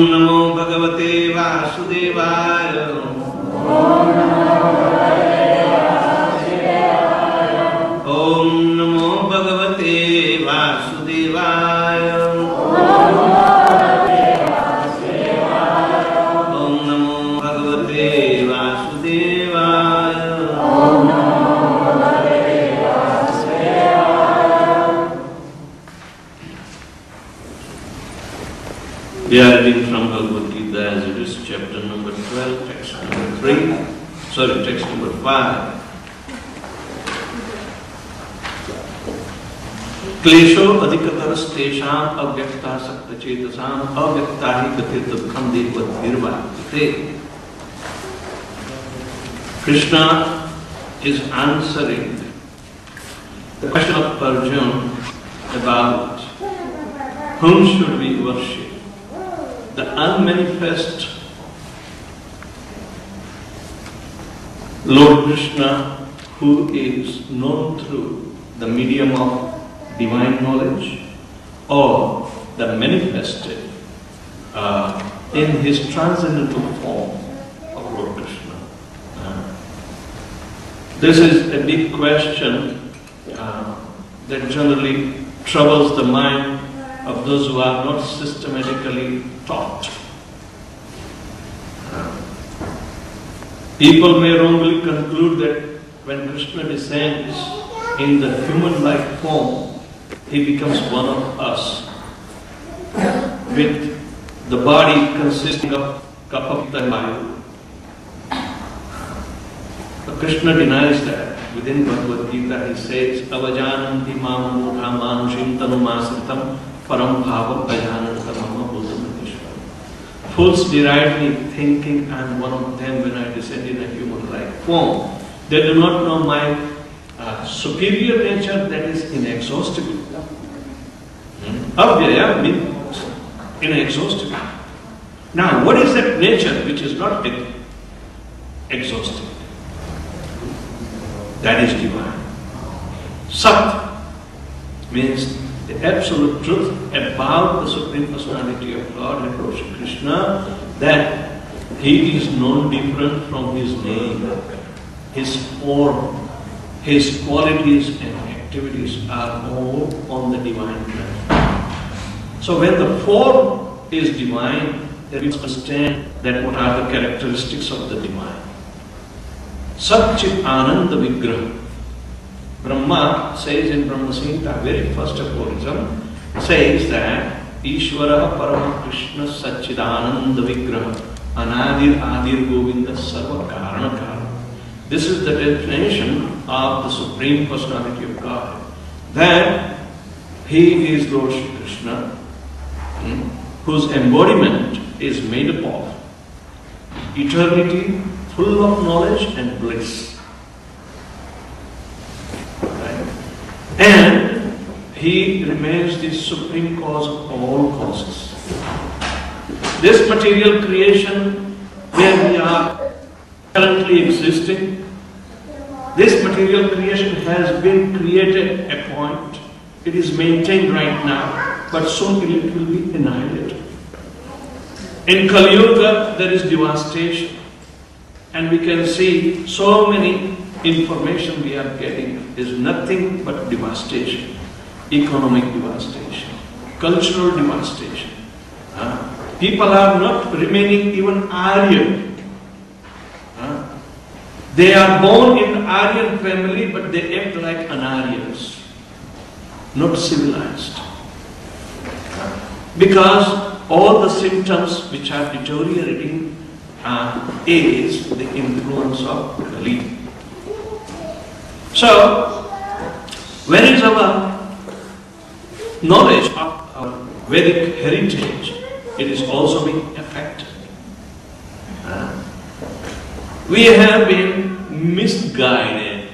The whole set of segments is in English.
Namo Bhagavate Vasudevaya. Om Namo Bhagavate Vasudevaya. Om Namo Bhagavate Vasudevaya. We are reading from Bhagavad Gita as it is, chapter number 12, text number 3, sorry, text number 5. क्लेशो अधिकतरस्तेषाम् अव्यक्ता सक्तचेतसाम् अव्यक्ता हि गति दुःखं देवद्भिर्वाप्यते. Krishna is answering the question of Arjuna about whom should we worship. The unmanifest Lord Krishna, who is known through the medium of divine knowledge, or the manifested in his transcendental form of Lord Krishna. This is a big question that generally troubles the mind of those who are not systematically taught. People may wrongly conclude that when Krishna descends in the human-like form, he becomes one of us, with the body consisting of kapha and vayu. But Krishna denies that. Within Bhagavad Gita he says, Avajananti mamamudha manushim tanumasritam param bhava bhajanantamama buddhamishwara. Fools deride me thinking I am one of them when I descend in a human-like form. They do not know my superior nature that is inexhaustible. Avyaya means inexhaustible. Now, what is that nature which is not exhaustible? That is divine. Sat means the absolute truth about the Supreme Personality of God and Lord Krishna, that he is no different from his name, his form, his qualities and activities are all on the divine plane. So when the form is divine, then we understand that what are the characteristics of the divine. Satchit Ananda Vigraha. Brahma says in Brahma Samhita, very first aphorism, says that Ishvara Parama Krishna Satchidananda Vigraha Anadir Adir Govinda Sarva Karana Karana. This is the definition of the Supreme Personality of God. That he is Lord Shri Krishna, whose embodiment is made up of eternity, full of knowledge and bliss. Right? And he remains the supreme cause of all causes. This material creation where we are currently existing, this material creation has been created at a point. It is maintained right now, but soon it will be annihilated. In Kali Yuga, there is devastation. And we can see so many information we are getting is nothing but devastation. Economic devastation, cultural devastation. People are not remaining even Aryan. They are born in Aryan family, but they act like an-Aryans, not civilized. Because all the symptoms which are deteriorating is the influence of Kali. So, where is our knowledge of our Vedic heritage? It is also being affected. We have been misguided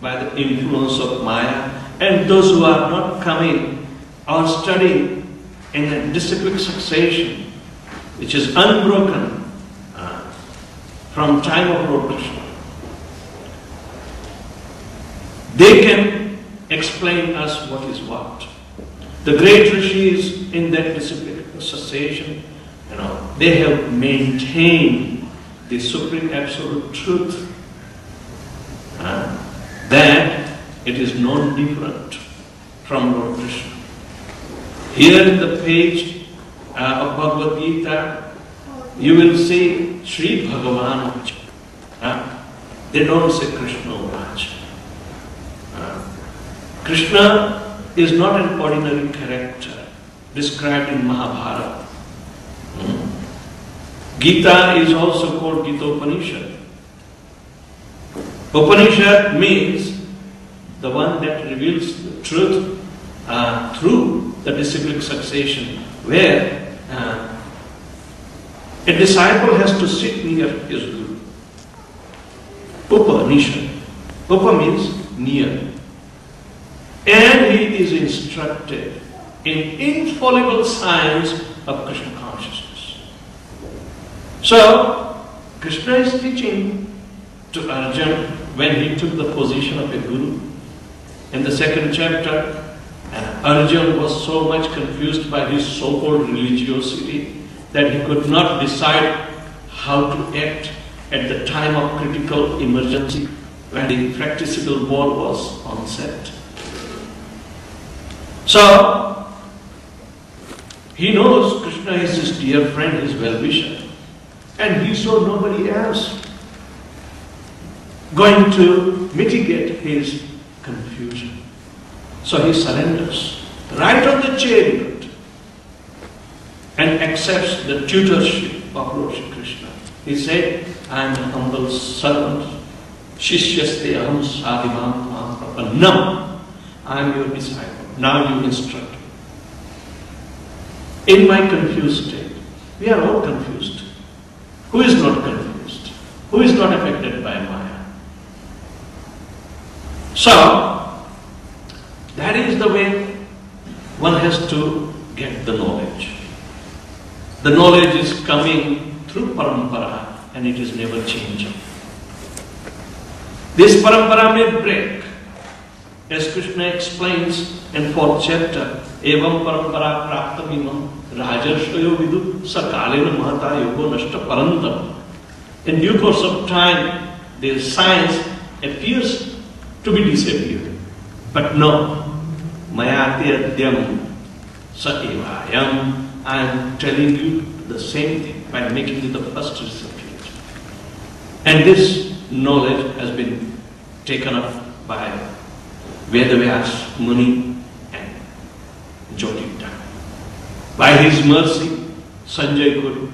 by the influence of Maya, and those who are not coming or studying in a disciplic succession, which is unbroken from time of Lord Krishna. They can explain us what is what. The great rishis in that disciplic succession, they have maintained the supreme absolute truth, that it is non different from Lord Krishna. Here in the page of Bhagavad Gita, you will see Sri Bhagavan Vacha. They don't say Krishna Vacha. Krishna is not an ordinary character described in Mahabharata. Gita is also called Gita-Upanishad. Upanishad means the one that reveals the truth through the disciplic succession, where a disciple has to sit near his guru. Upanishad. Upa means near. And he is instructed in infallible science of Krishna consciousness. So, Krishna is teaching to Arjuna when he took the position of a guru. In the second chapter, Arjuna was so much confused by his so-called religiosity that he could not decide how to act at the time of critical emergency when the practicable war was onset. So, he knows Krishna is his dear friend, his well-wisher, and he saw nobody else going to mitigate his confusion. So he surrenders right on the chariot and accepts the tutorship of Lord Shri Krishna. He said, I am a humble servant. Shishyaste aham sadhivam prapannam. I am your disciple. Now you instruct me. In my confused state, we are all confused. Who is not confused? Who is not affected by Maya? So, that is the way one has to get the knowledge. The knowledge is coming through parampara and it is never changing. This parampara may break. As Krishna explains in 4th chapter, Evam parampara praptamimam rajarshayo vidu sakalena mahata yogo nashta parantam. In due course of time, the science appears to be disappeared. But no, mayati adyam sa evayam. I am telling you the same thing by making you the first recipient. And this knowledge has been taken up by Vedavyas Muni and jotted down. By his mercy, Sanjay could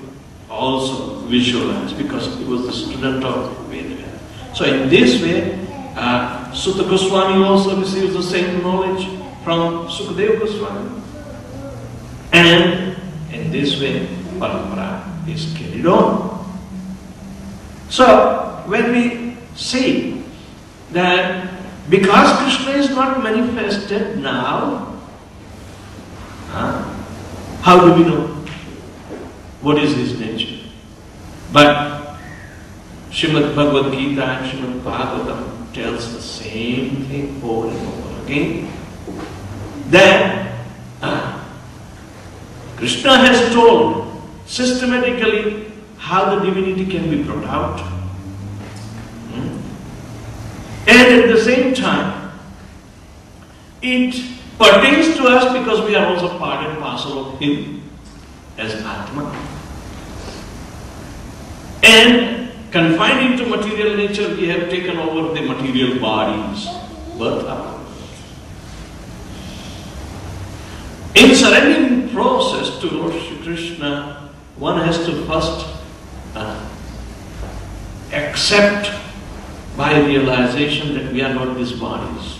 also visualize because he was the student of Vedavyas. So in this way, Sutta Goswami also receives the same knowledge from Sukadeva Goswami. And in this way, parampara is carried on. So, when we see that because Krishna is not manifested now, how do we know what is his nature? But Srimad Bhagavad Gita and Srimad Bhagavatam tells the same thing over and over again. That Krishna has told systematically how the divinity can be brought out. And at the same time, it pertains to us because we are also part and parcel of him as Atma. And confined into material nature, we have taken over the material bodies, birth up. In surrendering process to Lord Shri Krishna, one has to first accept by realization that we are not these bodies.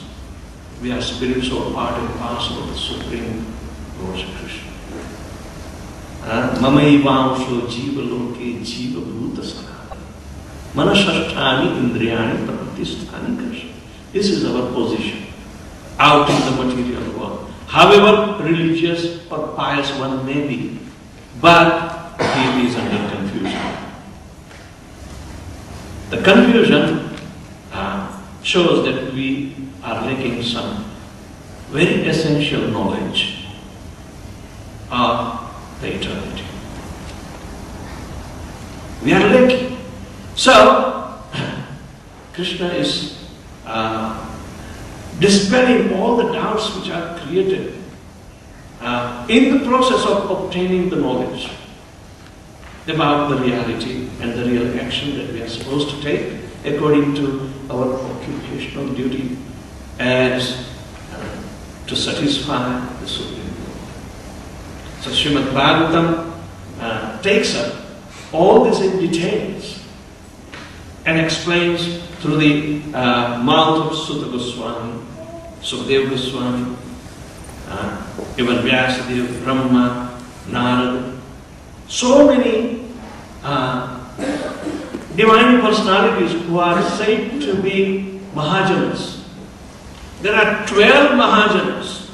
We are spirits or part and parcel of the Supreme Lord Shri Krishna. Mamaivaamsho jiva loke jiva bhuta sanatana. Manashasthani indriyani pratisthani Krishna. This is our position out in the material world. However religious or pious one may be, but he is under confusion. The confusion shows that we are lacking some very essential knowledge of the eternity. We are lacking. So, Krishna is dispelling all the doubts which are created in the process of obtaining the knowledge about the reality and the real action that we are supposed to take according to our occupational duty as to satisfy the Supreme Lord. So Srimad Bhagavatam takes up all this in details and explains through the mouth of Sutta Goswami, Sukadeva Goswami, even Vyasadeva, Brahma, Narada, so many divine personalities who are said to be Mahajanas. There are 12 Mahajanas,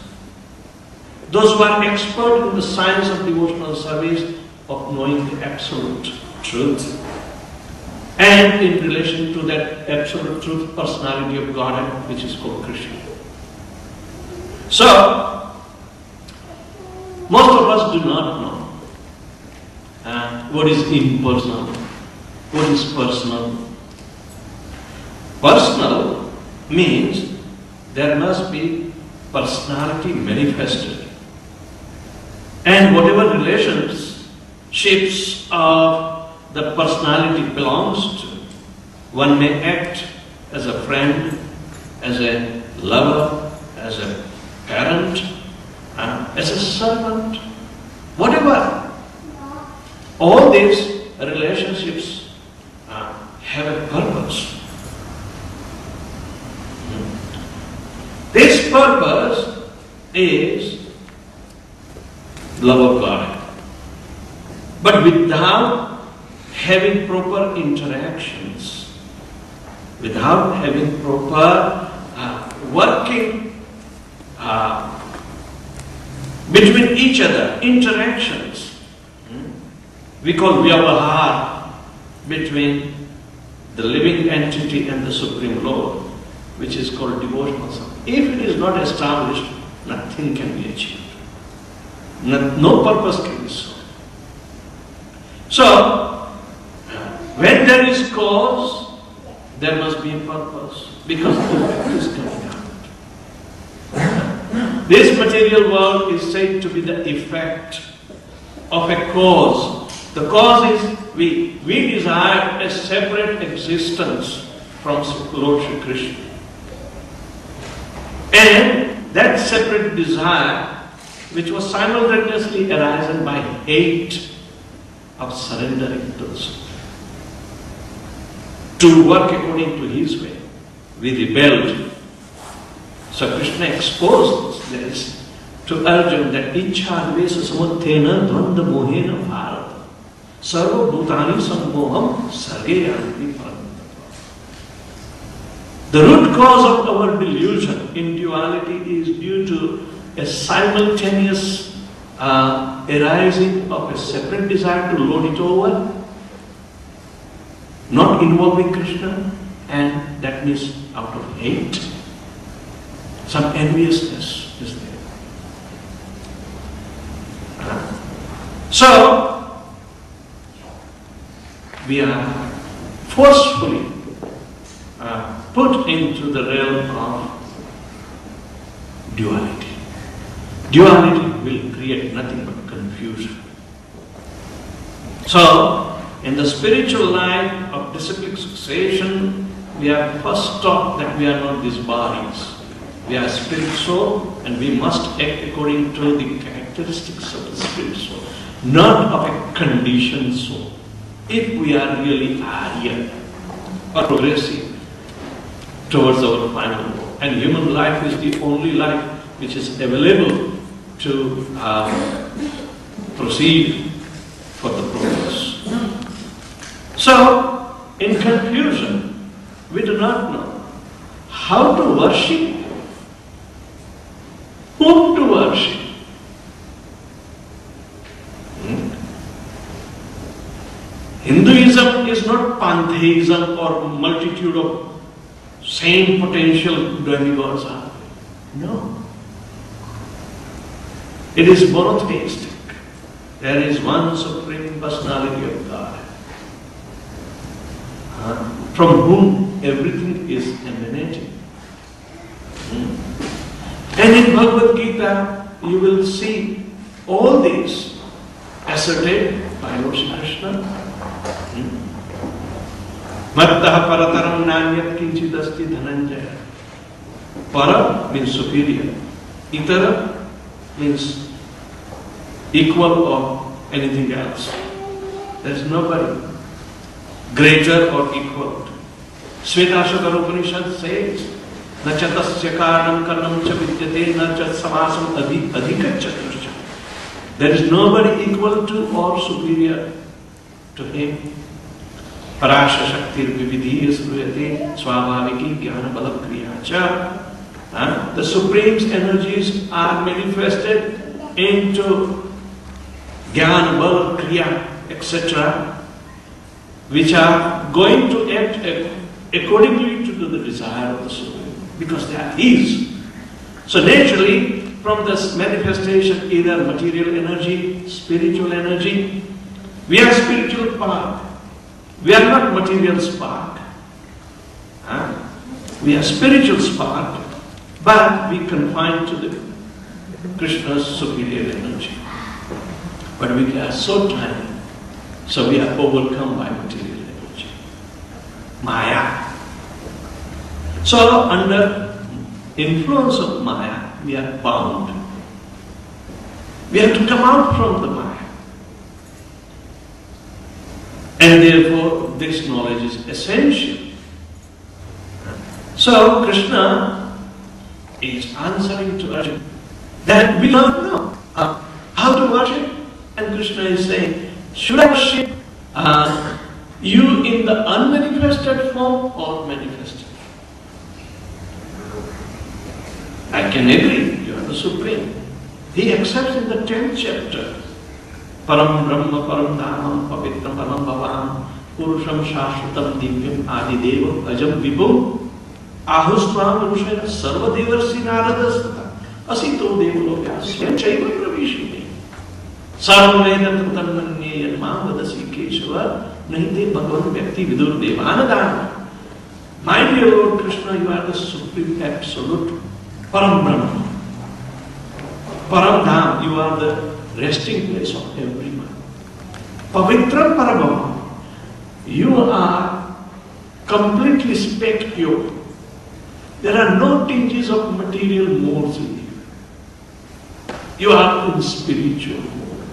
those who are expert in the science of devotional service, of knowing the absolute truth, and in relation to that absolute truth, personality of Godhead, which is called Krishna. So, most of us do not know what is impersonal, what is personal. Personal means there must be personality manifested. And whatever relationships of the personality belongs to, one may act as a friend, as a lover, as a parent, as a servant, whatever. All these relationships have a purpose. This purpose is love of God. But without having proper interactions, without having proper working between each other, interactions, we call vyavahar, between the living entity and the Supreme Lord, which is called devotional service. If it is not established, nothing can be achieved. No purpose can be served. So, when there is cause, there must be a purpose, because the effect is coming out. This material world is said to be the effect of a cause. The cause is we desire a separate existence from Lord Shri Krishna. And that separate desire, which was simultaneously arisen by hate of surrendering to the Supreme, to work according to His way, we rebelled. So Krishna exposed this to Arjuna that Ichha Dvesa Samuthena Dvanda Mohena Bharata Sarva Bhutani Sammoham Sargeyanti Paramita. The root cause of our delusion in duality is due to a simultaneous arising of a separate desire to lord it over, not involving Krishna, and that means out of hate. Some enviousness is there. So, we are forcefully put into the realm of duality. Duality will create nothing but confusion. So, in the spiritual life of disciplic succession, we are first taught that we are not these bodies. We are spirit soul, and we must act according to the characteristics of the spirit soul, not of a conditioned soul. If we are really Arya or progressive towards our final goal, and human life is the only life which is available to proceed for the progress. So, in confusion, we do not know how to worship, whom to worship. Hinduism is not pantheism or multitude of same potential demigods are. No. It is monotheistic. There is one supreme personality of God. from whom everything is emanating. And in Bhagavad Gita, you will see all these asserted by Lord Krishna. Mattah parataram nanyat kinchidasti dhananjaya. Para means superior. Itara means equal or anything else. There is nobody greater or equal. Shvetashvatara Upanishad says, na chatasya karanam karnam cha vidyate na chat samasam adhikachaturcha. There is nobody equal to or superior to him. Parasha Shaktir Vividhiya Suruyate Swabhaviki Jnana Bala Kriya Cha. The Supreme's energies are manifested into Jnana Bala Kriya, etc., which are going to act accordingly to the desire of the Supreme, because they are His. So naturally, from this manifestation, either material energy, spiritual energy, we are spiritual spark. We are not material spark. We are spiritual spark, but we confine to the Krishna's superior energy. But we are so tiny, so we are overcome by material energy. Maya. So under influence of Maya, we are bound. We have to come out from the Maya. And therefore, this knowledge is essential. So, Krishna is answering to Arjuna that we don't know how to worship. And Krishna is saying, should I worship you in the unmanifested form or manifested? I can agree, you are the Supreme. He accepts in the 10th chapter. Param Brahma Param Dhamam Pavitram Param Bhavam Purusham Shashvatam Divyam Adidevam Ajam Vibhu Ahustvam Rushaya Sarva Devarsi Naradastata Asito Devalo Vyasya Chaiva Pravishimi Sarva Vedam Tanmanye Yadmam Vadasi Keshava Nahite Bhagavan Vyakti Vidur Devanadana. My dear Lord Krishna, you are the Supreme Absolute Param Brahma. Param Dham, you are the resting place of every man. Pavitram Parabhava, you are completely spec pure. There are no tinges of material modes in you. You are in spiritual mode.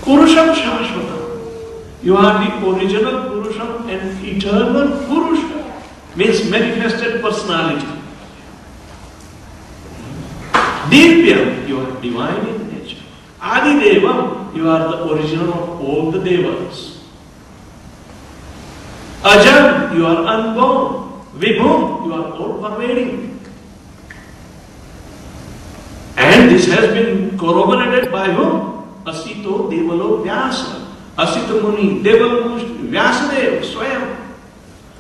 Purusham Shashvatam, you are the original Purusham and eternal Purusha, means manifested personality. Divyam, you are divine in nature. Adidevam, you are the original of all the devas. Ajam, you are unborn. Vibhum, you are all-pervading. And this has been corroborated by whom? Asito Devalo Vyasa. Asito Muni, Devalo Vyasadeva, Swayam.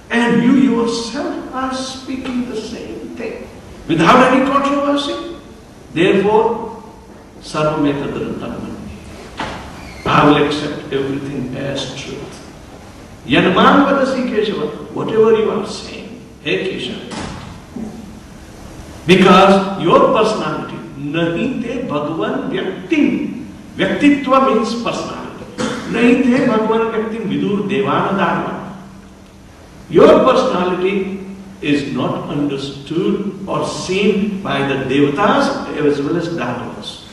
And you yourself are speaking the same thing without any controversy. Therefore, Sarvameta I will accept everything as truth. Yanman Vadasi Keshava, whatever you are saying, hey Keshava. Because your personality, nahi te Bhagavan Vyaktim. Vyaktitva means personality. Nahi te Bhagavan Vyaktim Vidur Devana Dharma. Your personality is not understood or seen by the devatas as well as dharmas.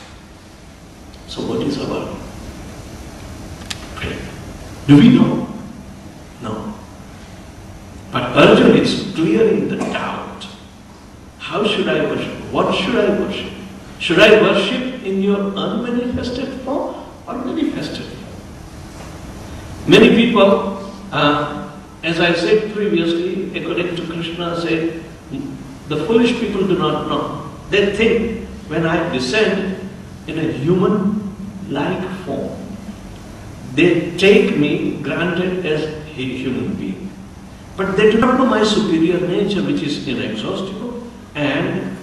So what is our prayer? Do we know? No. But Arjuna is clear in the doubt. How should I worship? What should I worship? Should I worship in your unmanifested form or manifested form? Many people, as I said previously, according to Krishna said, the foolish people do not know. They think when I descend in a human-like form, they take me granted as a human being. But they do not know my superior nature, which is inexhaustible and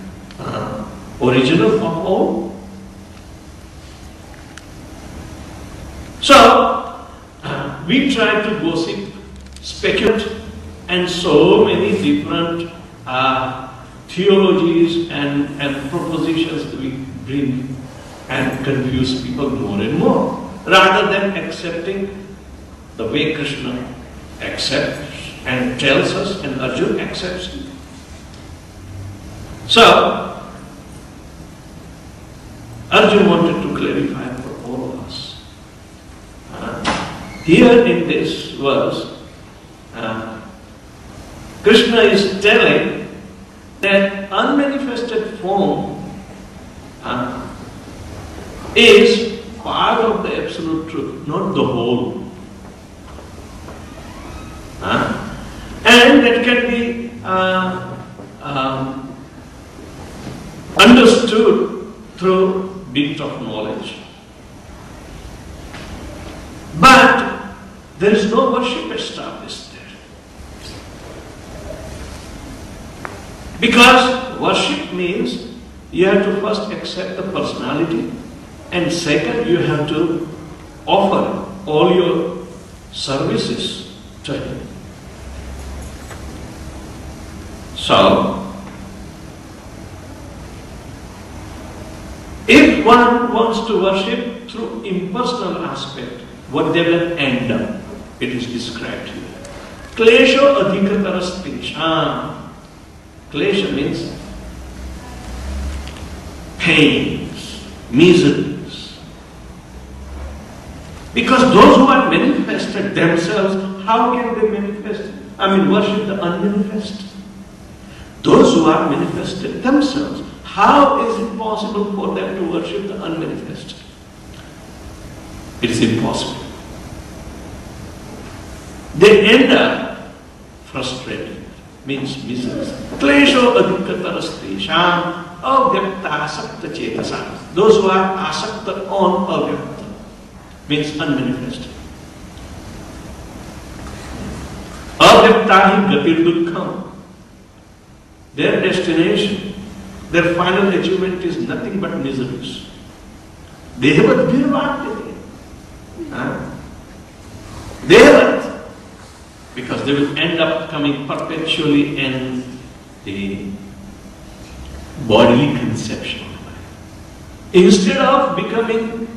original of all. So, we try to gossip speculate and so many different theologies and propositions we bring and confuse people more and more, rather than accepting the way Krishna accepts and tells us, and Arjuna accepts it. So, Arjuna wanted to clarify for all of us. Here in this verse, Krishna is telling that unmanifested form is part of the absolute truth, not the whole. And that can be understood through bit of knowledge. But there is no worship established there. Because worship means you have to first accept the personality, and second you have to offer all your services to him. So, if one wants to worship through impersonal aspect, what they will end up, it is described here. Klesho adhikatarastisham. Klesha means pains, miseries. Because those who are manifested themselves, how can they manifest? Worship the unmanifest. Those who are manifested themselves, how is it possible for them to worship the unmanifested? It is impossible. They end up frustrated, means miseries. Klesho adhikatarastesham avyakta asakta chetasam. Those who are asakta on avyakta, means unmanifested. Avyakta hi gatir dukkham. Their destination, their final achievement is nothing but miseries. They have a virvante. They have it. Because they will end up coming perpetually in the bodily conception of life. Instead of becoming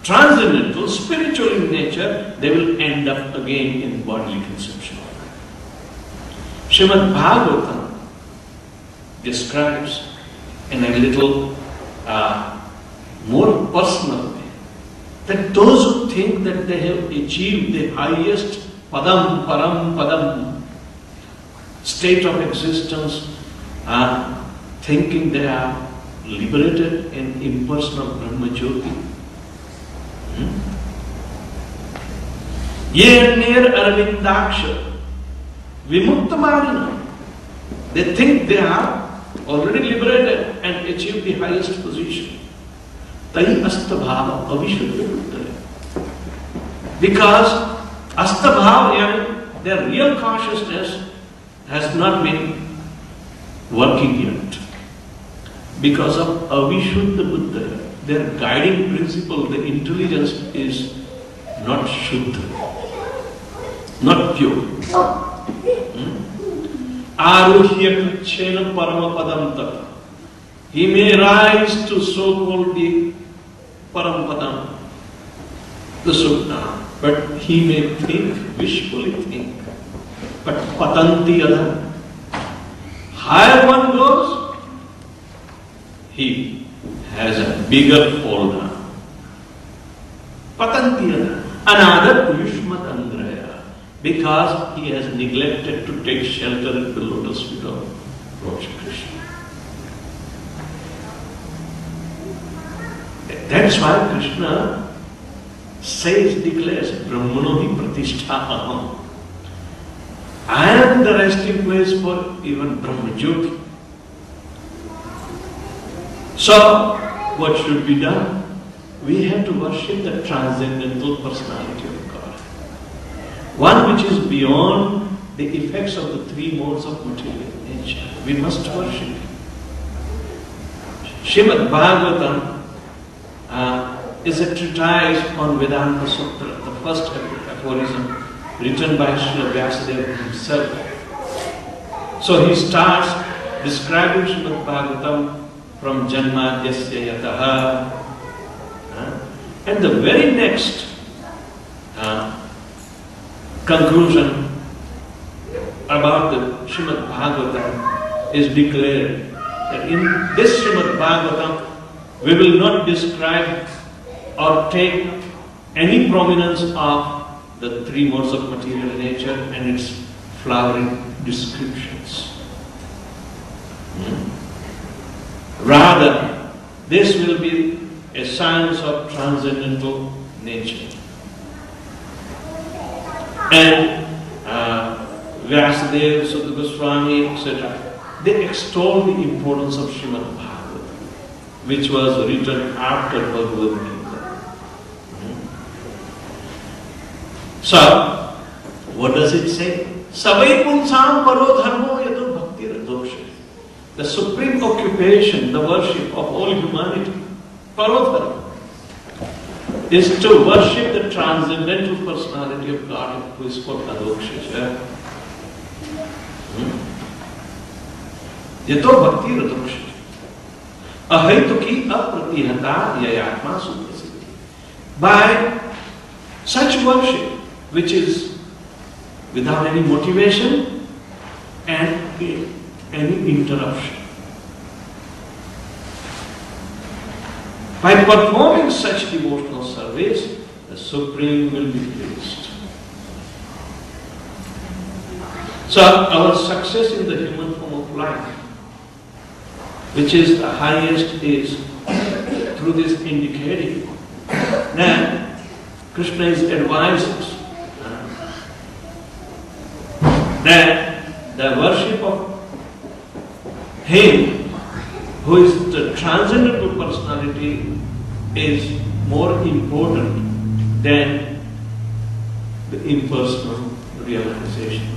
transcendental, spiritual in nature, they will end up again in bodily conception of life. Srimad Bhagavatam describes in a little more personal way that those who think that they have achieved the highest padam, param, padam state of existence, thinking they are liberated in impersonal Brahma Jyoti. Ye near Arvindaksha Vimuktamarina. They think they are already liberated and achieved the highest position. Tahi astabhava avishuddha. Because astabhava, their real consciousness has not been working yet. Because of avishuddha buddha, their guiding principle, the intelligence is not shuddha, not pure. Aruhya krichena paramapadam tata. He may rise to so-called the paramapadam, the Sukna, but he may think, wishfully think. But patanti adha. Higher one goes, he has a bigger fall down. Patanti adha. Another yushmat andraya. Because he has neglected to take shelter in the lotus feet of Lord Krishna. That's why Krishna says, declares, Brahmano hi pratishtha aham. I am the resting place for even Brahma Jyoti. So, what should be done? We have to worship the transcendental personality of God. One which is beyond the effects of the three modes of material nature. We must worship. Srimad Bhagavatam is a treatise on Vedanta Sutra, the first aphorism written by Srila Vyasadeva himself. So he starts describing Srimad Bhagavatam from Janmadhyasya Yataha. And the very next conclusion about the Srimad Bhagavatam is declared that in this Srimad Bhagavatam we will not describe or take any prominence of the three modes of material nature and its flowering descriptions. Rather, this will be a science of transcendental nature. And Vyasadeva, Sutta Goswami, etc., they extol the importance of Srimad Bhagavatam, which was written after Bhagavad Gita. So, what does it say? Savai punsam paro dharmo yato bhakti radoksha. The supreme occupation, the worship of all humanity, paro dharma, is to worship the transcendental personality of God, who is called Adoksha. Yato bhakti radoksha. Ahaituki apratihata yayatma suprasiddhi. By such worship, which is without any motivation and any interruption. By performing such devotional service, the Supreme will be pleased. So our success in the human form of life, which is the highest, is through this indicating that Krishna is advising that the worship of Him, who is the transcendental personality, is more important than the impersonal realization.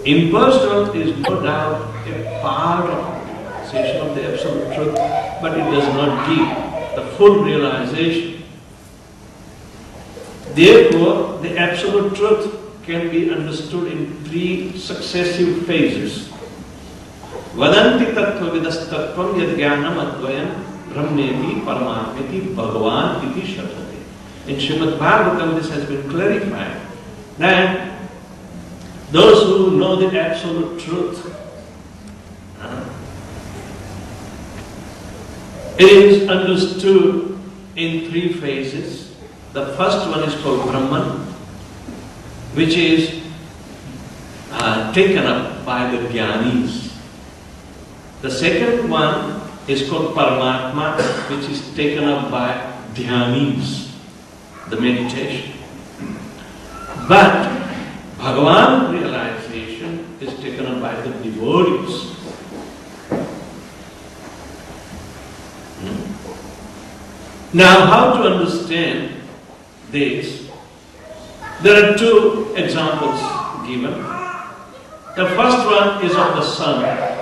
Impersonal is no doubt a part of the realization of the Absolute Truth, but it does not give the full realization. Therefore, the Absolute Truth can be understood in three successive phases. Vadanti tattva vidastattvam yadgyanam advayam brahmeti paramatmeti bhagavan iti shabdate. In Srimad Bhagavatam this has been clarified that those who know the Absolute Truth, it is understood in three phases. The first one is called Brahman, which is taken up by the Jnanis. The second one is called Paramatma, which is taken up by Dhyanis, the meditation. But Bhagavan realization is taken up by the devotees. Now, how to understand this? There are two examples given. The first one is of the sun.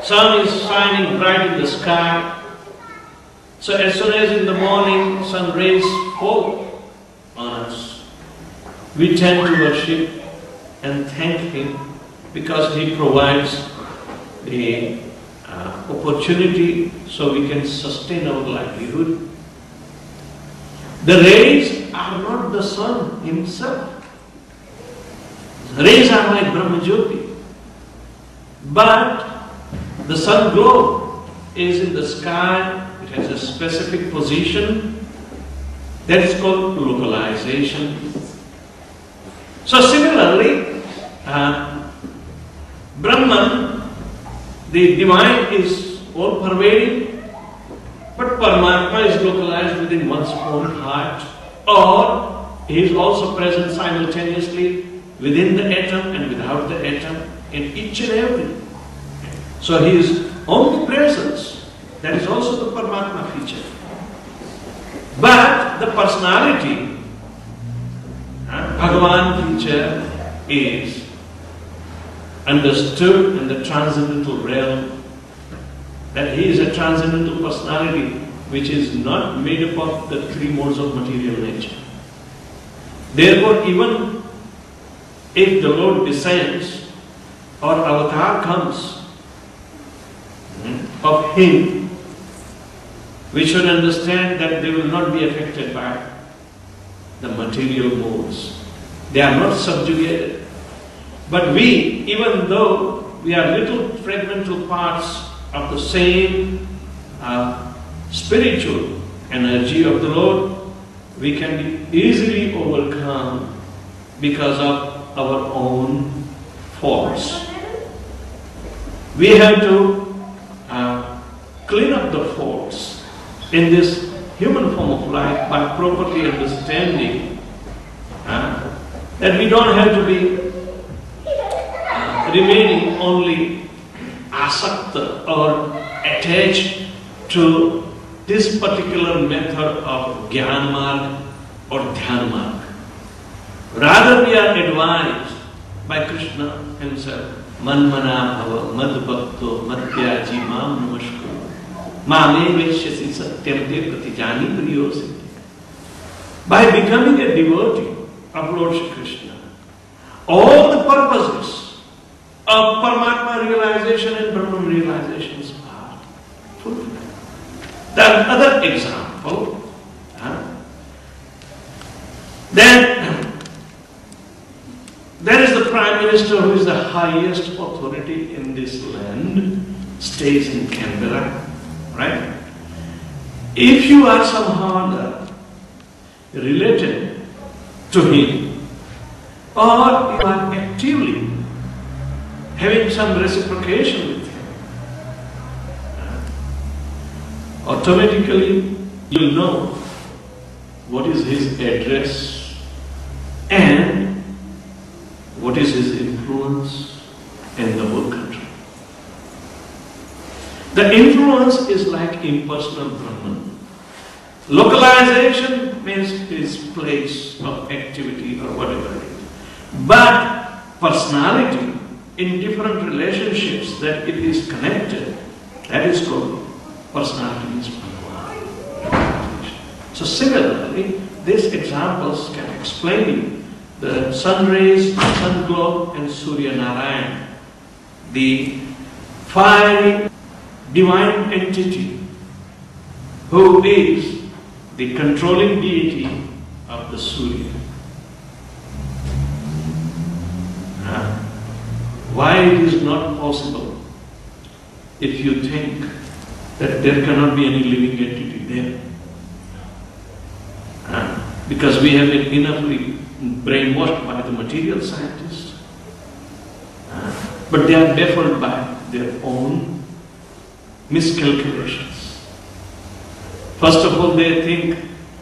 Sun is shining bright in the sky. So as soon as in the morning sun rays fall on us, we tend to worship and thank Him because He provides the opportunity so we can sustain our livelihood. The rays are not the sun himself. The rays are like Brahma Jyoti. But the sun globe is in the sky. It has a specific position. That is called localization. So similarly, Brahman, the divine, is all-pervading, but Paramatma is localized within one's own heart, or He is also present simultaneously within the atom and without the atom, in each and every. So He is omnipresence. That is also the Paramatma feature. But the personality, Bhagavan feature, is understood in the transcendental realm, that He is a transcendental personality which is not made up of the three modes of material nature. Therefore, even if the Lord descends or avatar comes of Him, we should understand that they will not be affected by the material modes. They are not subjugated. But we, even though we are little fragmental parts of the same spiritual energy of the Lord, we can be easily overcome because of our own faults. We have to clean up the faults in this human form of life by properly understanding that we don't have to be remaining only asakta or attached to this particular method of Gyan Marg or Dhyan Marg. Rather, we are advised by Krishna Himself, Manmana Bhava, Mad Bhakto, Madhyaji, Mam Namaskar, Mame Veshyasi Satyam Te Pratijani Priyositi. By becoming a devotee of Lord Shri Krishna, all the purposes of Paramatma realization and Brahman realizations are fulfilled. The other example, then there is the Prime Minister who is the highest authority in this land, stays in Canberra, right? If you are somehow related to him, or you are actively having some reciprocation with him, automatically you will know what is his address and what is his influence in the whole country. The influence is like impersonal Brahman. Localization means his place of activity or whatever it is. But personality in different relationships that it is connected, that is called personality is Bhagavan. So similarly, these examples can explain the sun rays, sun globe and Surya Narayan, the fiery divine entity who is the controlling deity of the Surya. Why it is not possible if you think that there cannot be any living entity there? Because we have been enoughly brainwashed by the material scientists. But they are baffled by their own miscalculations. First of all, they think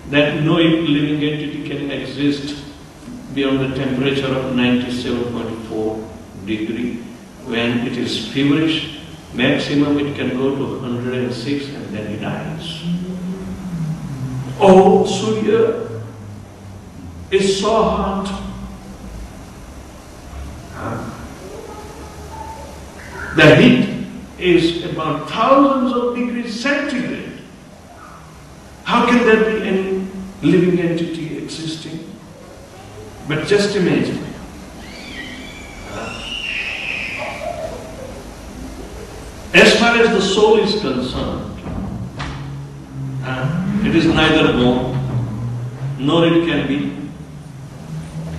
that no living entity can exist beyond the temperature of 97.4 degree. When it is feverish, maximum it can go to 106 and then it dies. Oh, Surya is so hot. The heat is about thousands of degrees centigrade. How can there be any living entity existing? But just imagine. As far as the soul is concerned, it is neither born nor it can be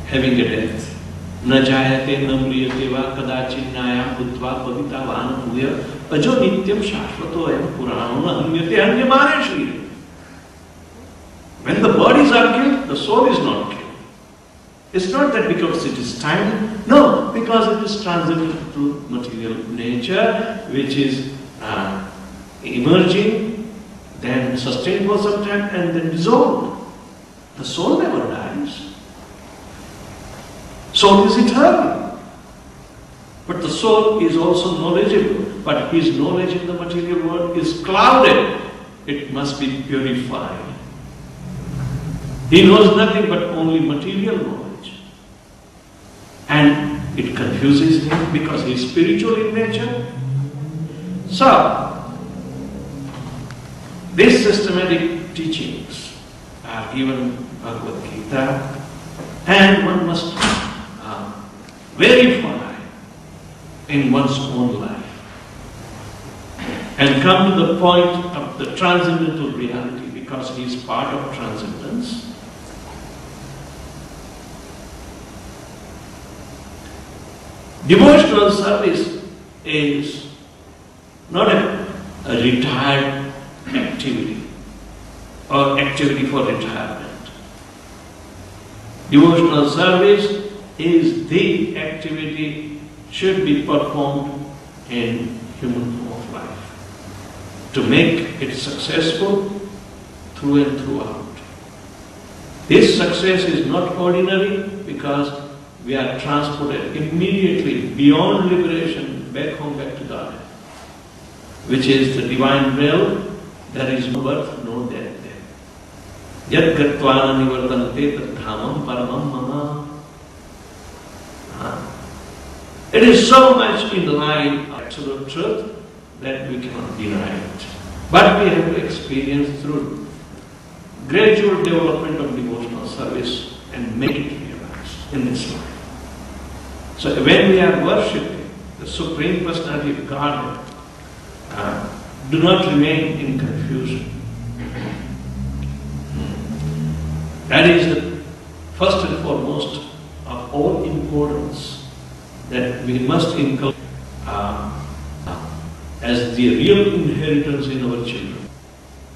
having a death. Na jayate na mriyate va kadachinnayam bhutva pavita vanamuya ajo nityam shashvato ayam purano na hamyate anyamare shri. When the bodies are killed, the soul is not killed. It's not that because it is time, no, because it is transited to material nature, which is emerging, then sustained for some time, and then dissolved. The soul never dies. Soul is eternal. But the soul is also knowledgeable, but his knowledge in the material world is clouded. It must be purified. He knows nothing but only material knowledge. And it confuses him because he is spiritual in nature. So, these systematic teachings are given in Bhagavad Gita And one must verify in one's own life and come to the point of the transcendental reality, because he is part of transcendence. Devotional service is not a retired activity or activity for retirement. Devotional service is the activity should be performed in human form of life to make it successful through and throughout. This success is not ordinary, because we are transported immediately beyond liberation back home, back to God, which is the divine realm. There is no birth, no death there. Yad gatvana nivartante tat dhamam paramam mama. It is so much in line with absolute truth that we cannot deny it. But we have to experience through gradual development of devotional service and make it realized in this life. So when we are worshipping the Supreme Personality of Godhead, do not remain in confusion. That is the first and foremost of all importance that we must inculcate as the real inheritance in our children.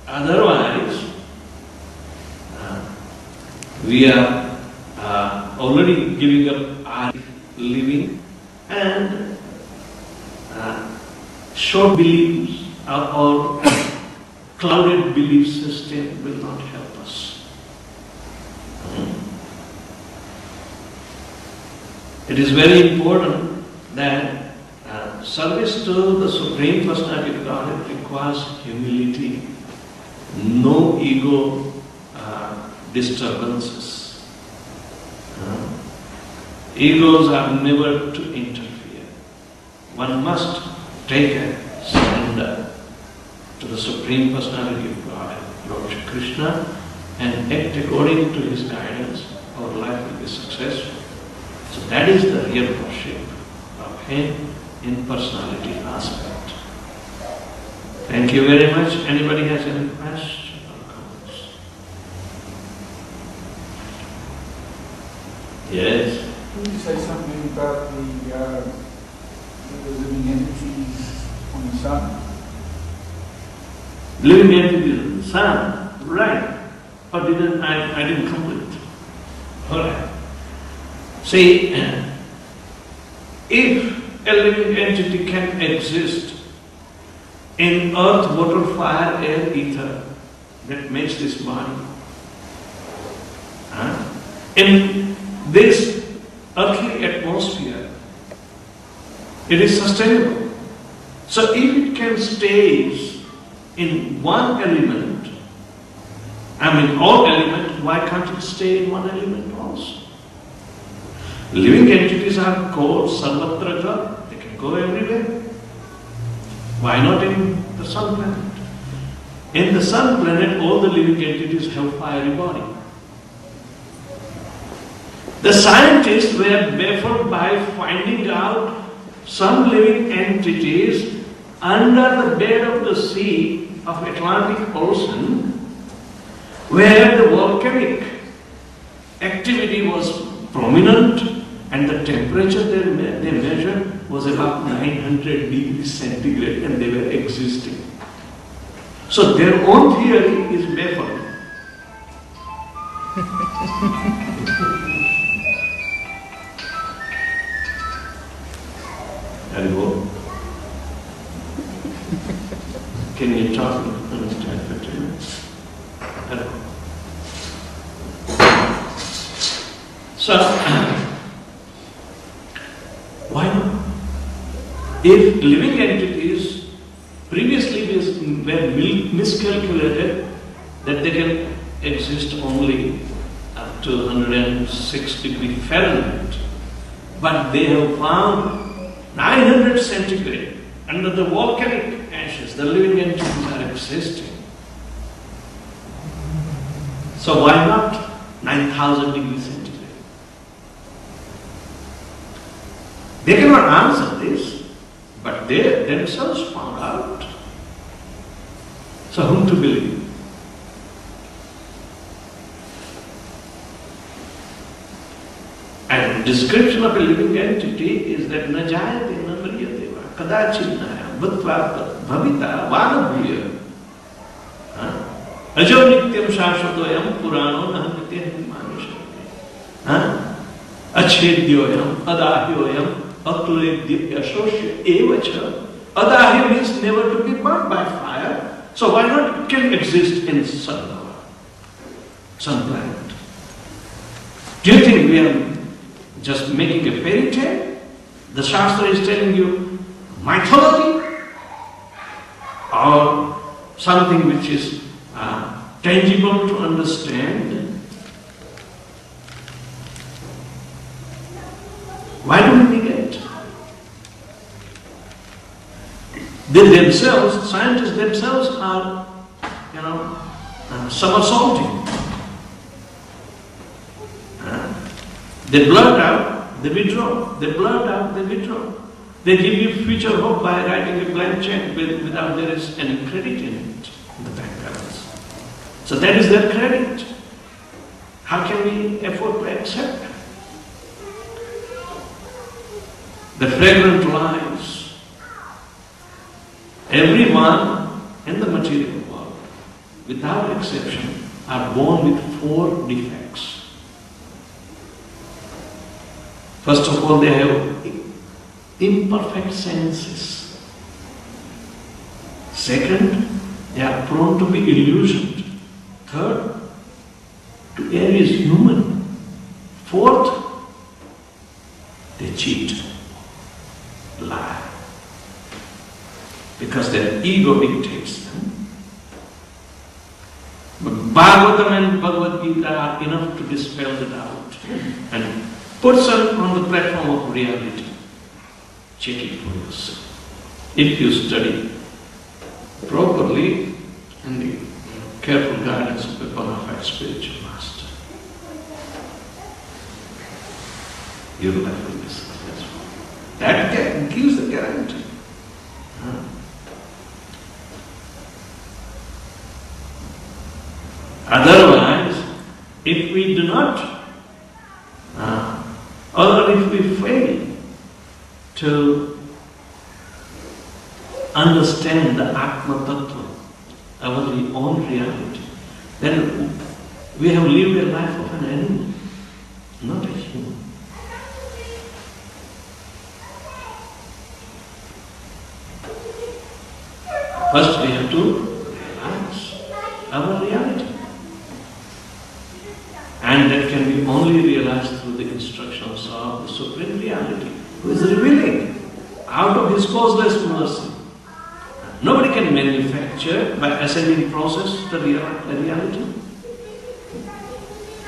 Otherwise, we are already giving up our living, and short beliefs or clouded belief system will not help us. It is very important that service to the Supreme Personality of Godhead requires humility, no ego disturbances. Egos are never to interfere. One must take a surrender to the Supreme Personality of Godhead, Lord Krishna, and act according to his guidance. Our life will be successful. So that is the real worship of him in personality aspect. Thank you very much. Anybody has any questions or comments? Yes? Can you say something about the living entities on the sun? Living entities on the sun, right? Or I didn't complete. Alright. See, if a living entity can exist in earth, water, fire, air, ether, that makes this body, in this earthly atmosphere, it is sustainable. So if it can stay in one element, all elements, why can't it stay in one element also? Living entities are called sarvatra jal. They can go everywhere. Why not in the sun planet? In the sun planet, all the living entities have fiery body. The scientists were baffled by finding out some living entities under the bed of the sea of Atlantic Ocean, where the volcanic activity was prominent and the temperature they measured was about 900 degrees centigrade, and they were existing. So their own theory is baffled. Hello? Can you talk and understand 15 minutes? Hello? So, why not? If living entities previously were miscalculated that they can exist only up to 106 degrees Fahrenheit, but they have found 900 centigrade under the volcanic ashes, the living entities are existing. So why not 9,000 degrees centigrade? They cannot answer this, but they themselves found out. So whom to believe? And description of a living entity is that na jayate na mriyate va kadachina bhutva bhavita vanabhuya ajo nityam shashvatoyam purano nahanitya manushyate achedyoyam adahyoyam atuledya yashosya evacha. Adahya means never to be burnt by fire. So why not it can exist in sun planet? Do you think we are just making a fairy tale? The Shastra is telling you mythology or something which is tangible to understand. Why do we negate? They themselves, scientists themselves are, somersaulting. They blurt out, they withdraw. They blurt out, they withdraw. They give you future hope by writing a blank check without there is any credit in it, in the bank balance. So that is their credit. How can we afford to accept? The fragrant lies. Everyone in the material world, without exception, are born with 4 defects. First of all, they have imperfect senses. Second, they are prone to be illusioned. Third, to err is human. Fourth, they cheat, lie, because their ego dictates them. But Bhagavatam and Bhagavad Gita are enough to dispel the doubt and puts them on the platform of reality. Check it for yourself. If you study properly in the careful guidance of a bona fide spiritual master, your life will be successful. That gives the guarantee. Otherwise, if we do not or if we fail to understand the Atma Tattva, our own reality, then we have lived a life of an animal, not a human. First we have to realize our reality. And that can be only realized through the instructions of the Supreme Reality, who is revealing out of His causeless mercy. Nobody can manufacture by ascending process the reality.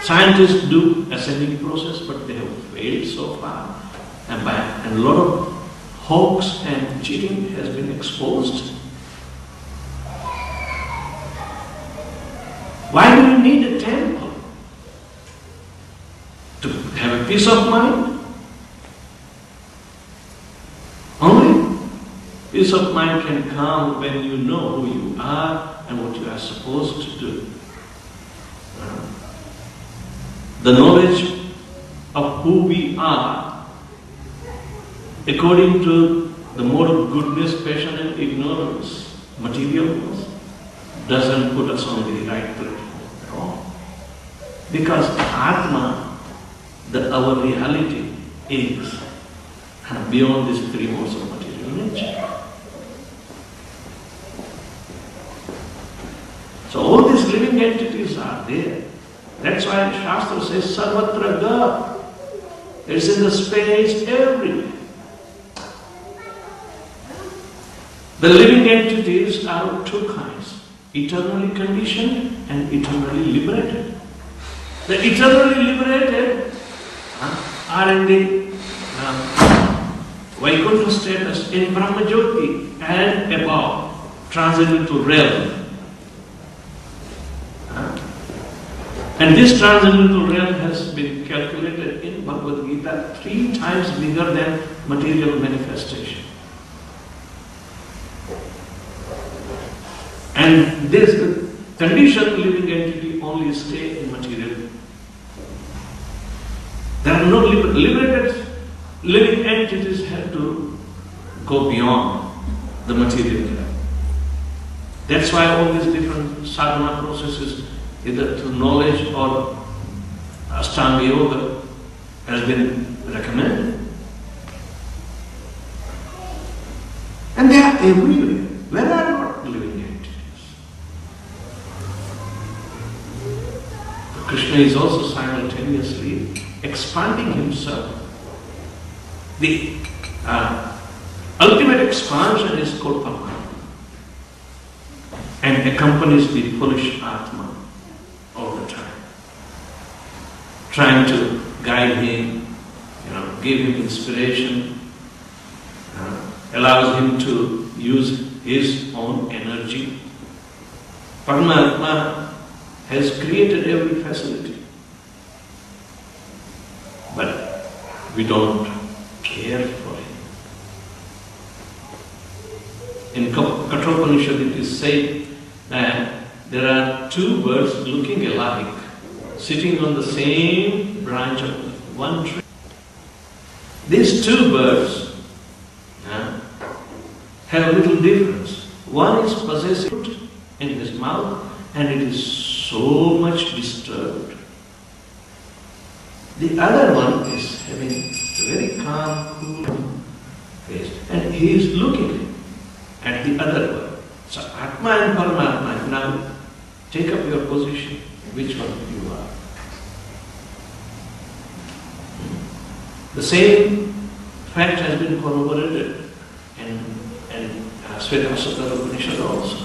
Scientists do ascending process, but they have failed so far. And a lot of hoax and cheating has been exposed. Why do you need a temple? To have a peace of mind? Only peace of mind can come when you know who you are and what you are supposed to do. The knowledge of who we are, according to the mode of goodness, passion and ignorance, materialness, doesn't put us on the right platform at all. Because Atma, our reality, is beyond these 3 modes of material nature. So all these living entities are there. That's why Shastra says Sarvatra Ga. It's in the space everywhere. The living entities are of 2 kinds, eternally conditioned and eternally liberated. The eternally liberated are in the Vaikuntha status in Brahmajyoti and above, transcendental realm. And this transcendental realm has been calculated in Bhagavad Gita 3 times bigger than material manifestation. And this conditioned living entity only stay in material. There are no liberated living entities have to go beyond the material realm. That's why all these different sadhana processes, either through knowledge or Ashtanga Yoga, has been recommended. And they are everywhere. Where are not living entities? Krishna is also simultaneously expanding himself. The ultimate expansion is called Paramatma, and accompanies the foolish Atma all the time, trying to guide him, give him inspiration, allows him to use his own energy. Paramatma has created every facility, but we don't care for him. In Kathopanishad it is said that there are two birds looking alike, sitting on the same branch of one tree. These two birds have a little difference. One is possessing fruit in his mouth and it is so much disturbed. The other one is having a very calm, cool face, and he is looking at the other one. So Atma and Paramatma, now take up your position, which one you are. The same fact has been corroborated in Vedavyasapriya Upanishad also.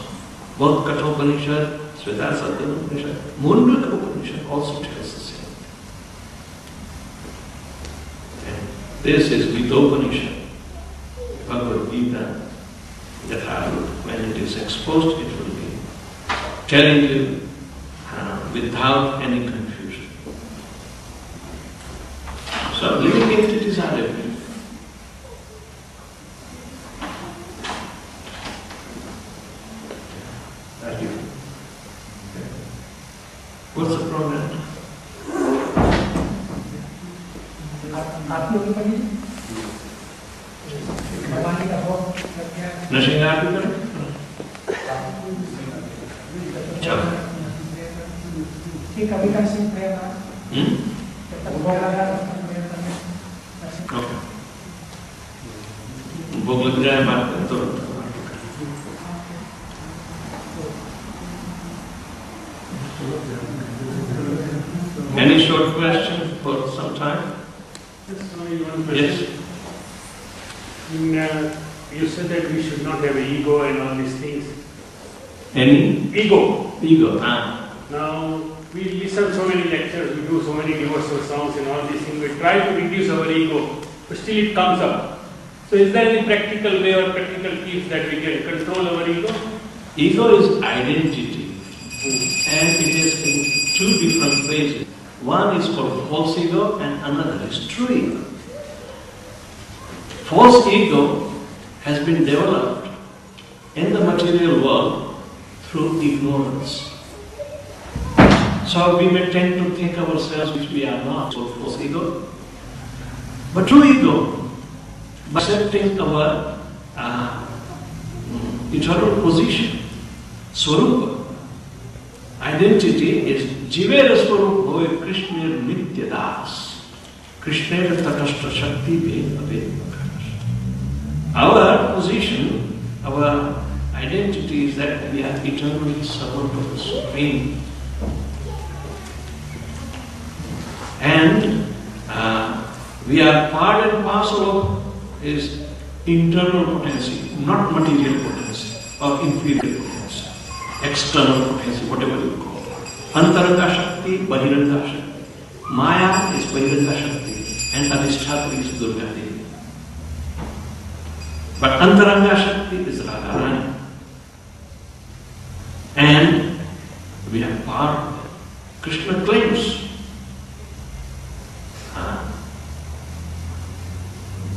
Both Kathopanishad, Vedavyasapriya Upanishad, Mundaka Upanishad also tells the same. And this is Gita-Upanishad, Bhagavad Gita, that when it is exposed, it will be telling you without any confusion. So living entities are everywhere. What's the problem? Nothing happened? भोग लग जाए बात करें तुरंत. Any short question for some time? Yes. You said that we should not have ego and all these things. Any? Ego. Ego. Now, we listen so many lectures, we do so many devotional songs and all these things. We try to reduce our ego, but still it comes up. So is there any practical way or practical tips that we can control our ego? Ego is identity. And it is in two different phases. One is called false ego and another is true ego. False ego has been developed in the material world through ignorance. So we may tend to think ourselves which we are not, so false ego. But true ego, by accepting our eternal position, Swarupa, identity is Jivera Swarup Bhave Krishna Nitya Das. Krishna Tatashta Shakti Bhave. Our position, our identity is that we are eternally servant of the Supreme. And we are part and parcel of His internal potency, not material potency or inferior potency, external potency, whatever you call it. Antaranga Shakti, Bahiranga Shakti. Maya is Bahiranga Shakti and Adhisthapri is Durga Devi. But Antaranga Shakti is Radharani. And we have power. Krishna claims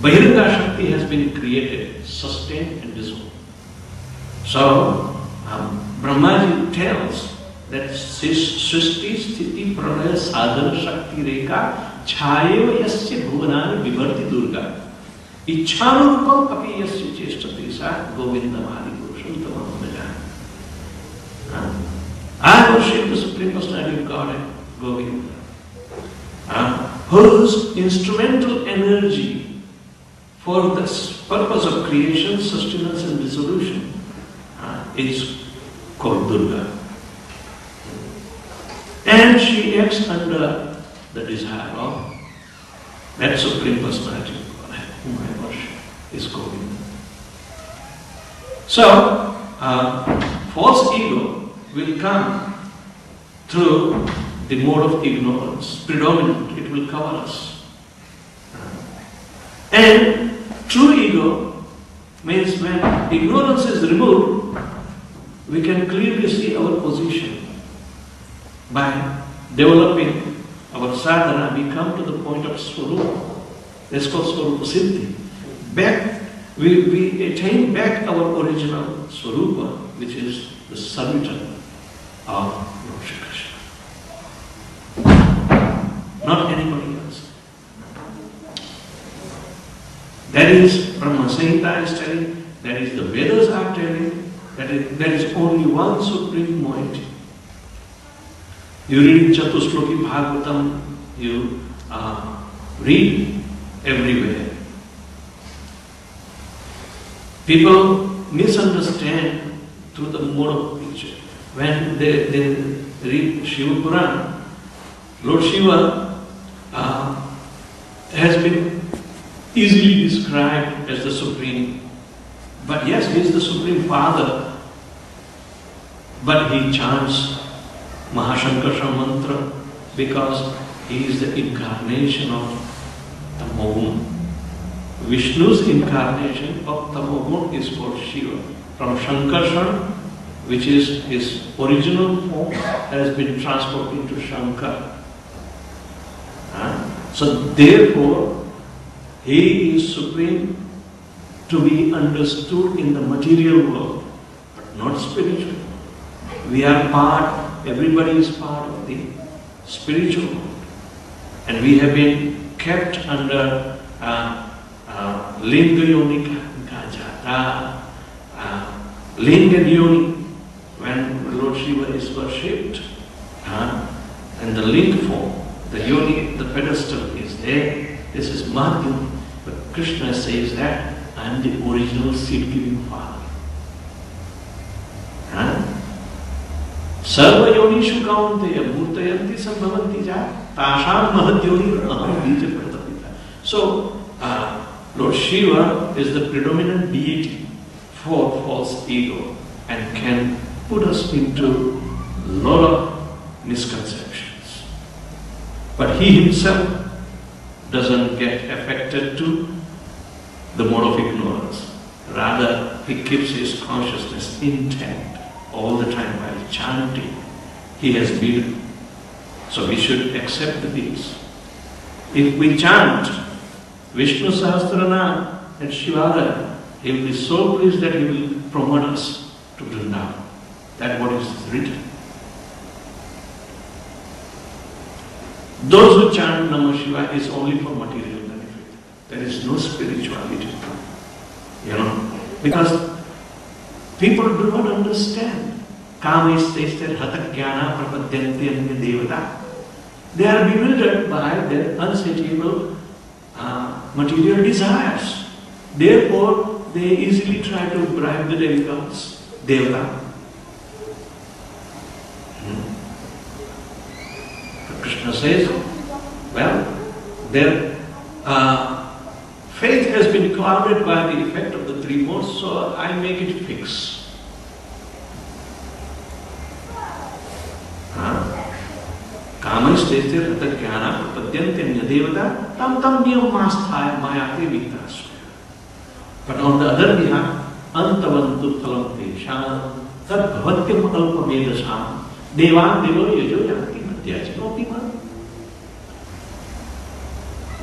Bahiranga Shakti has been created, sustained and dissolved. So, Brahmaji tells that Srishti Sthiti Pralaya Sadhana Shakti Reka Chhayo Yasya Bhuvanani Vivarti Durga Ichhanurupam Api Yasya Cheshtati Sa Govindamadi Purusham Tamam Bhajan. I worship the Supreme Personality of Godhead, Govinda, whose instrumental energy for the purpose of creation, sustenance and dissolution is called Durga. And she acts under the desire of that Supreme Personality of Godhead, whom I worship, is Govinda. So, false ego will come through the mode of ignorance, predominant, it will cover us. And true ego means when ignorance is removed, we can clearly see our position. By developing our sadhana, we come to the point of Swarupa. That's called Swarupa Siddhi. Back, we attain back our original Swarupa, which is the servitor of Lord Shri Krishna. Not anybody else. That is Brahma Samhita is telling, that is the Vedas are telling, that is only one supreme moiety. You read Chatusloki Bhagavatam, you read everywhere. People misunderstand through the mode of picture. When they read Shiva Purana, Lord Shiva has been easily described as the Supreme. But yes, he is the Supreme Father, but he chants Mahashankarsha mantra because he is the incarnation of Tamogun. Vishnu's incarnation of Tamogun is called Shiva. From Shankarshan, which is his original form, has been transformed into Shankar. So therefore, he is supreme to be understood in the material world, but not spiritual. We are part, everybody is part of the spiritual world. And we have been kept under Linga Yoni Gajata, Linga Yoni, when Lord Shiva is worshipped, and the link form, the Yoni, the pedestal is there. This is Madhyam. But Krishna says that I am the original seed-giving father. Sarva yonishu kaunteya murtayanti sambhavanti ja tasham mahadyoni aham bija pratapita. So, Lord Shiva is the predominant deity for false ego and can put us into a lot of misconceptions. But he himself doesn't get affected to the mode of ignorance. Rather, he keeps his consciousness intact all the time while chanting. He has been. So we should accept this. If we chant Vishnu Sahasranam and Shivada, he will be so pleased that he will promote us to Vrindavan. That's what is written. Those who chant Namah Shiva is only for material benefit. There is no spirituality. Because people do not understand. Kama istesthir hata jnana prapadyanti anya devata. They are bewildered by their unsatiable material desires. Therefore, they easily try to bribe the demigods, devata. Krishna says, well, their faith has been clouded by the effect of the three modes, so I make it fix. Kama istesthir hata jnana prapadyanti anya devata tam tam niyam masthaya mayate vitasya. But on the other hand, antavantu phalam tesham tad bhavatyam alpa vedasam devan devo yajo yanti madhyachinopi man.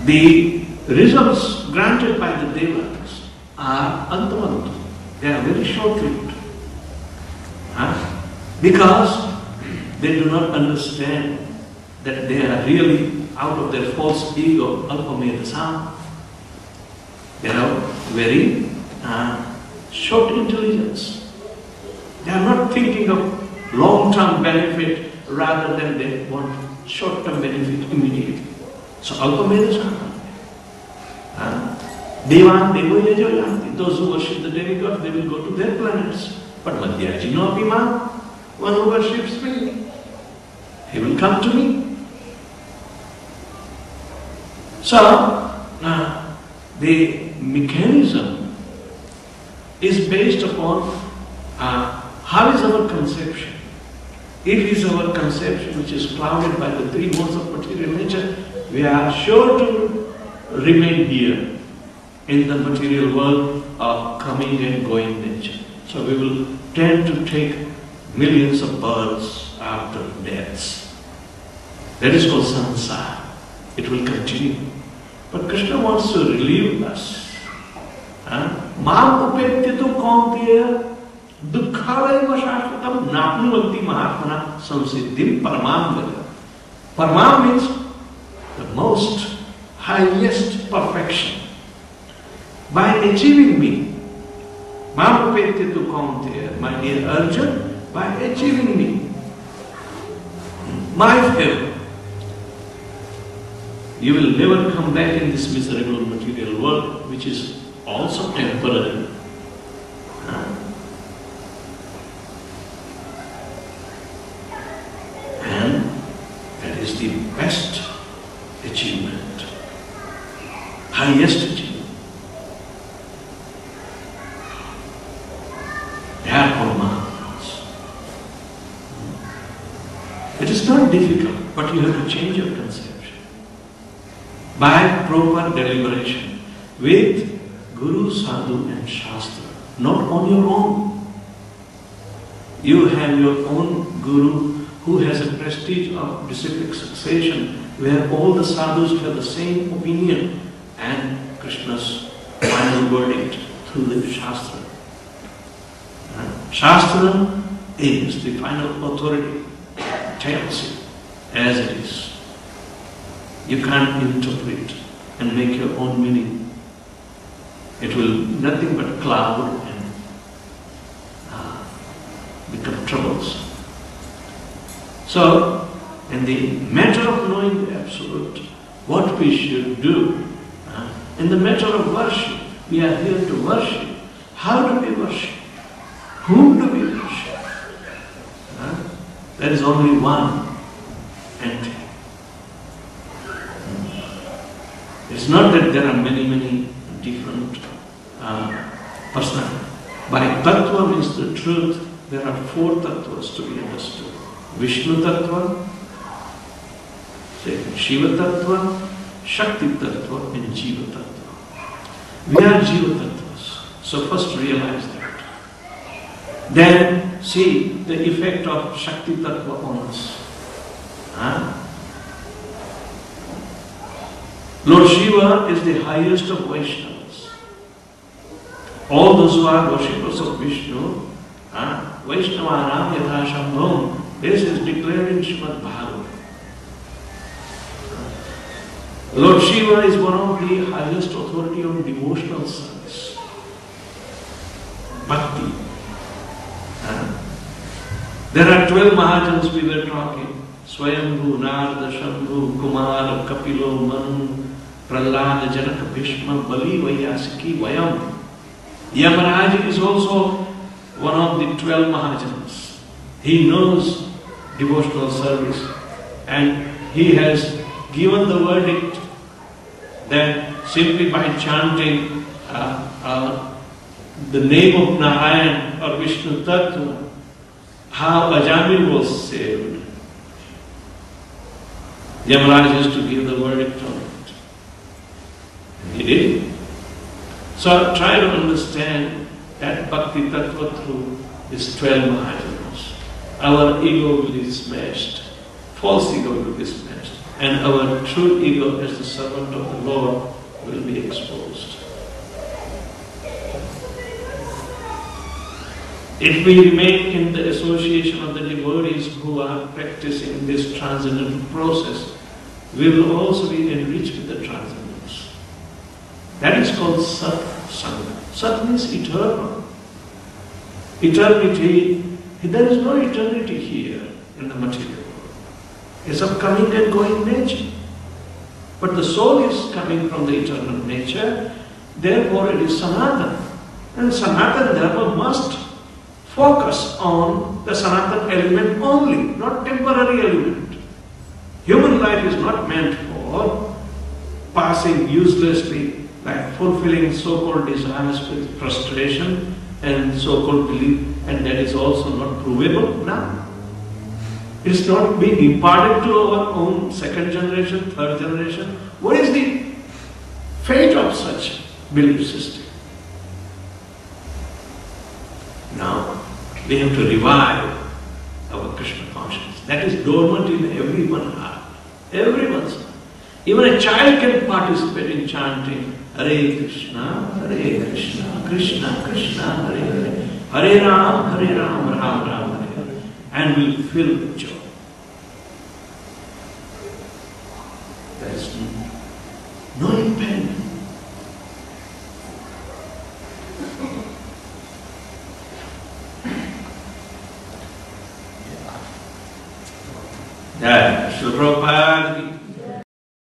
The results granted by the Devas are antamantu. They are very short-lived. Because they do not understand that they are really out of their false ego, alpamedasa. They have very short intelligence. They are not thinking of long-term benefit rather than they want short-term benefit immediately. So alpamedasa. Devan devoyejo yanti. Those who worship the demigod, they will go to their planets. But madhyajino apima, one who worships me, he will come to me. So, the mechanism is based upon how is our conception. If it is our conception which is clouded by the three modes of material nature, we are sure to remain here in the material world of coming and going nature. So we will tend to take millions of births after deaths. That is called samsara. It will continue. But Krishna wants to relieve us. Mam upetyato kaunteya dukkhalayva shashvatam napnuvanti mahatmana samsiddhim paramam vada. Paramam means the most highest perfection. By achieving me, Mam upetyato kaunteya, my dear Arjuna, by achieving me, my favor, you will never come back in this miserable material world, which is also temporary. And that is the best achievement, highest achievement. Therefore, Mahaprabhus. It is not difficult, but you have to change your conception. By proper deliberation with Guru, Sadhu and Shastra, not on your own. You have your own Guru who has a prestige of disciplic succession where all the sadhus have the same opinion and Krishna's final verdict through the Shastra. Shastra is the final authority, tells it as it is. You can't interpret and make your own meaning. It will nothing but cloud and become troubles. So, in the matter of knowing the Absolute, what we should do, in the matter of worship, we are here to worship. How do we worship? Whom do we worship? There is only one entity. It's not that there are many different personalities. By tattva means the truth, there are four tattvas to be understood. Vishnu tattva, Shiva tattva, Shakti tattva and Jiva tattva. We are Jiva tattvas. So first realize that. Then see the effect of Shakti tattva on us. Lord Shiva is the highest of Vaishnavas. All those who are worshippers of Vishnu, Vaishnavanam yatha shambhavam, this is declared in Srimad Bhagavatam. Lord Shiva is one of the highest authority on devotional service. Bhakti. There are 12 Mahajans we were talking. Swayambhu, Narada, Shambhu, Kumar, Kapilo, Manu, Prahlada, Janaka, Bhishma, Bali, Vaiyasiki, Vayam. Yamaraj is also one of the 12 Mahajans. He knows devotional service and he has given the verdict that simply by chanting the name of Narayan or Vishnu Tattva, how Ajamil was saved. Yamaraj has to give the verdict on it. And he did. So try to understand that Bhakti Tattva through these 12 Mahajanas. Our ego will be smashed. False ego will be smashed. And our true ego as the servant of the Lord will be exposed. If we remain in the association of the devotees who are practicing this transcendental process, we will also be enriched with the transcendence. That is called Sat Sangha. Sat means eternal. Eternity, there is no eternity here in the material world. It's of coming and going nature. But the soul is coming from the eternal nature, therefore it is Sanatana. And Sanatana Dharma must focus on the Sanatana element only, not temporary element. Human life is not meant for passing uselessly, like fulfilling so-called desires with frustration and so-called belief, and that is also not provable now. It's not being imparted to our own second generation, third generation. What is the fate of such belief system? Now, we have to revive our Krishna consciousness. That is dormant in everyone's heart. Everyone's heart. Even a child can participate in chanting Hare Krishna, Krishna Krishna, Hare Hare, Hare Ram, Ram Ram, Hare Hare, and will fill with joy. There is no impediment. Srila Prabhupada